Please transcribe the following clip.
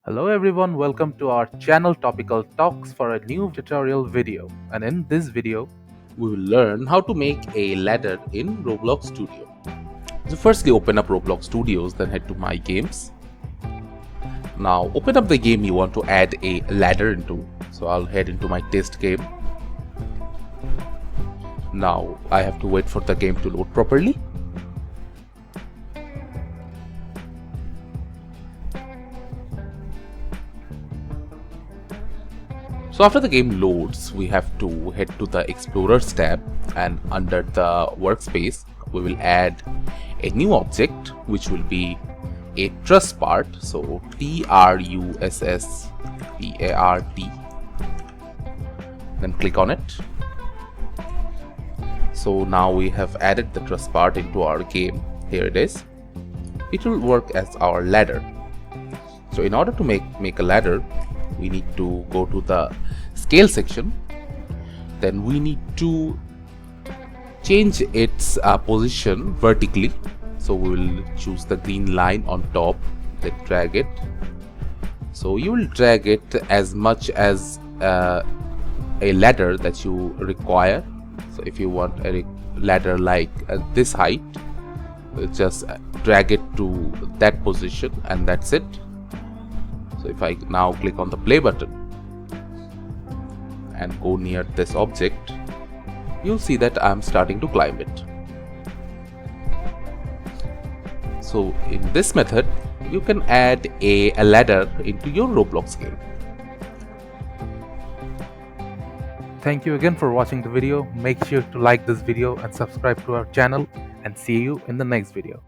Hello everyone, welcome to our channel Topical Talks for a new tutorial video. And in this video, we will learn how to make a ladder in Roblox Studio. So firstly open up Roblox Studios, then head to My Games. Now open up the game you want to add a ladder into. So I'll head into my test game. Now I have to wait for the game to load properly. So after the game loads, we have to head to the Explorers tab, and under the workspace we will add a new object which will be a truss part. So TRUSSPART, then click on it. So now we have added the truss part into our game. Here it is. It will work as our ladder. So in order to make a ladder, we need to go to the scale section. Then we need to change its position vertically. So we will choose the green line on top, then drag it. So you will drag it as much as a ladder that you require. So if you want a ladder like this height, just drag it to that position and that's it. So if I now click on the play button and go near this object, you'll see that I'm starting to climb it. So in this method, you can add a ladder into your Roblox game. thank you again for watching the video. Make sure to like this video and subscribe to our channel, and see you in the next video.